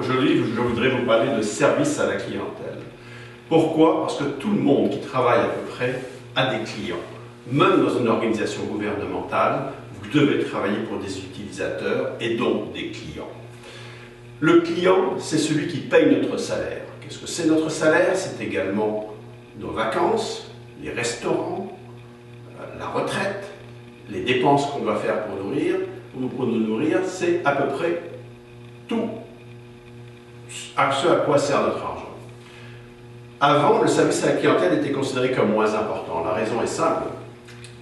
Aujourd'hui, je voudrais vous parler de service à la clientèle. Pourquoi? Parce que tout le monde qui travaille à peu près a des clients. Même dans une organisation gouvernementale, vous devez travailler pour des utilisateurs et donc des clients. Le client, c'est celui qui paye notre salaire. Qu'est-ce que c'est notre salaire? C'est également nos vacances, les restaurants, la retraite, les dépenses qu'on doit faire pour nous nourrir, c'est à peu près tout ce à quoi sert notre argent. Avant, le service à la clientèle était considéré comme moins important. La raison est simple,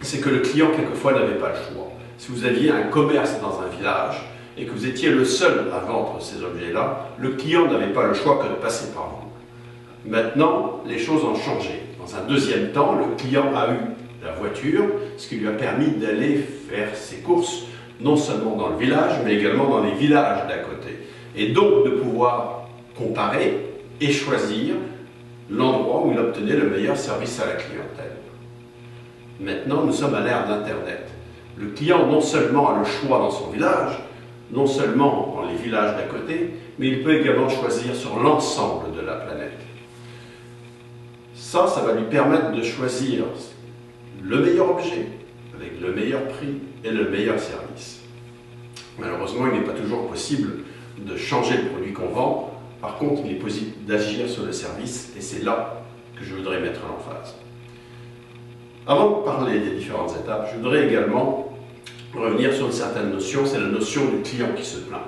c'est que le client, quelquefois, n'avait pas le choix. Si vous aviez un commerce dans un village et que vous étiez le seul à vendre ces objets-là, le client n'avait pas le choix que de passer par vous. Maintenant, les choses ont changé. Dans un deuxième temps, le client a eu la voiture, ce qui lui a permis d'aller faire ses courses, non seulement dans le village, mais également dans les villages d'à côté. Et donc de pouvoir comparer et choisir l'endroit où il obtenait le meilleur service à la clientèle. Maintenant, nous sommes à l'ère d'Internet. Le client non seulement a le choix dans son village, non seulement dans les villages d'à côté, mais il peut également choisir sur l'ensemble de la planète. Ça va lui permettre de choisir le meilleur objet, avec le meilleur prix et le meilleur service. Malheureusement, il n'est pas toujours possible de changer le produit qu'on vend. Par contre, il est possible d'agir sur le service et c'est là que je voudrais mettre l'emphase. Avant de parler des différentes étapes, je voudrais également revenir sur une certaine notion, c'est la notion du client qui se plaint.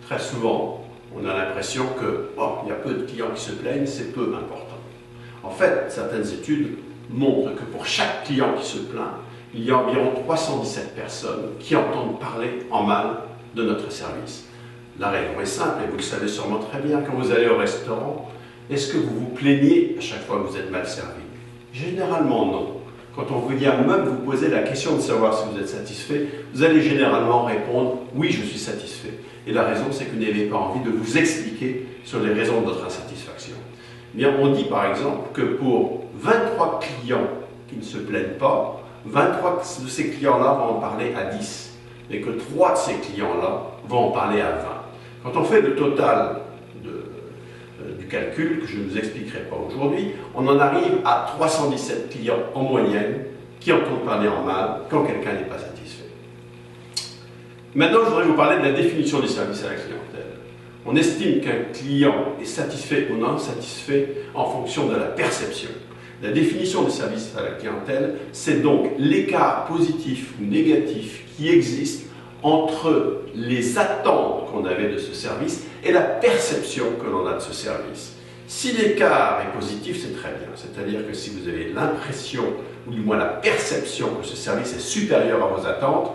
Très souvent, on a l'impression que il y a peu de clients qui se plaignent, c'est peu important. En fait, certaines études montrent que pour chaque client qui se plaint, il y a environ 317 personnes qui entendent parler en mal de notre service. La raison est simple, et vous le savez sûrement très bien, quand vous allez au restaurant, est-ce que vous vous plaignez à chaque fois que vous êtes mal servi? Généralement non. Quand on vous vient même vous poser la question de savoir si vous êtes satisfait, vous allez généralement répondre « oui, je suis satisfait ». Et la raison, c'est que vous n'avez pas envie de vous expliquer sur les raisons de votre insatisfaction. Eh bien, on dit par exemple que pour 23 clients qui ne se plaignent pas, 23 de ces clients-là vont en parler à 10, et que 3 de ces clients-là vont en parler à 20. Quand on fait le total du calcul, que je ne vous expliquerai pas aujourd'hui, on en arrive à 317 clients en moyenne qui entendent parler en mal quand quelqu'un n'est pas satisfait. Maintenant, je voudrais vous parler de la définition du service à la clientèle. On estime qu'un client est satisfait ou non satisfait en fonction de la perception. La définition du service à la clientèle, c'est donc l'écart positif ou négatif qui existe entre les attentes qu'on avait de ce service et la perception que l'on a de ce service. Si l'écart est positif, c'est très bien. C'est-à-dire que si vous avez l'impression, ou du moins la perception que ce service est supérieur à vos attentes,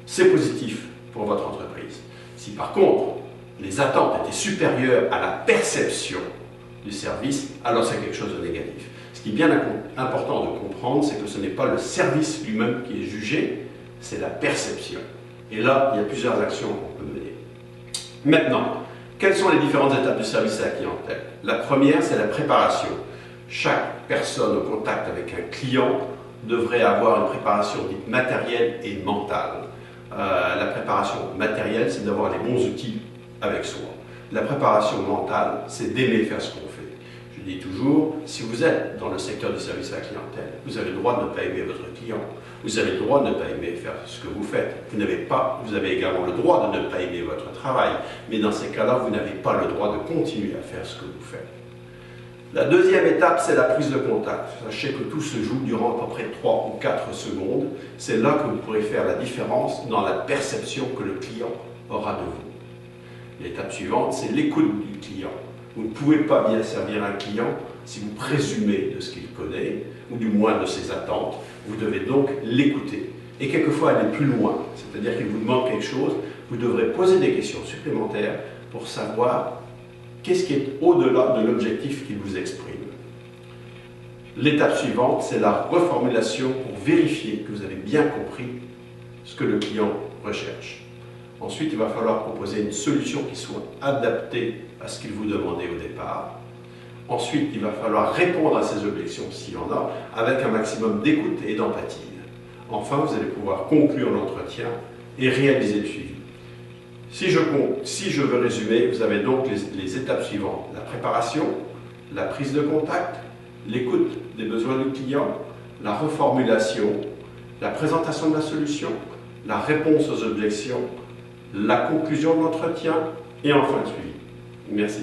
c'est positif pour votre entreprise. Si par contre, les attentes étaient supérieures à la perception du service, alors c'est quelque chose de négatif. Ce qui est bien important de comprendre, c'est que ce n'est pas le service lui-même qui est jugé, c'est la perception. Et là, il y a plusieurs actions qu'on peut mener. Maintenant, quelles sont les différentes étapes du service à la clientèle? La première, c'est la préparation. Chaque personne au contact avec un client devrait avoir une préparation dite matérielle et mentale. La préparation matérielle, c'est d'avoir les bons outils avec soi. La préparation mentale, c'est d'aimer faire ce qu'on fait. Je dis toujours, si vous êtes dans le secteur du service à la clientèle, vous avez le droit de ne pas aimer votre client. Vous avez le droit de ne pas aimer faire ce que vous faites. Vous avez également le droit de ne pas aimer votre travail. Mais dans ces cas-là, vous n'avez pas le droit de continuer à faire ce que vous faites. La deuxième étape, c'est la prise de contact. Sachez que tout se joue durant à peu près 3 ou 4 secondes. C'est là que vous pourrez faire la différence dans la perception que le client aura de vous. L'étape suivante, c'est l'écoute du client. Vous ne pouvez pas bien servir un client si vous présumez de ce qu'il connaît, ou du moins de ses attentes. Vous devez donc l'écouter. Et quelquefois aller plus loin, c'est-à-dire qu'il vous demande quelque chose, vous devrez poser des questions supplémentaires pour savoir qu'est-ce qui est au-delà de l'objectif qu'il vous exprime. L'étape suivante, c'est la reformulation pour vérifier que vous avez bien compris ce que le client recherche. Ensuite, il va falloir proposer une solution qui soit adaptée à ce qu'il vous demandait au départ. Ensuite, il va falloir répondre à ses objections s'il y en a, avec un maximum d'écoute et d'empathie. Enfin, vous allez pouvoir conclure l'entretien et réaliser le suivi. Si je veux résumer, vous avez donc les étapes suivantes. La préparation, la prise de contact, l'écoute des besoins du client, la reformulation, la présentation de la solution, la réponse aux objections, la conclusion de l'entretien et enfin le suivi. Merci.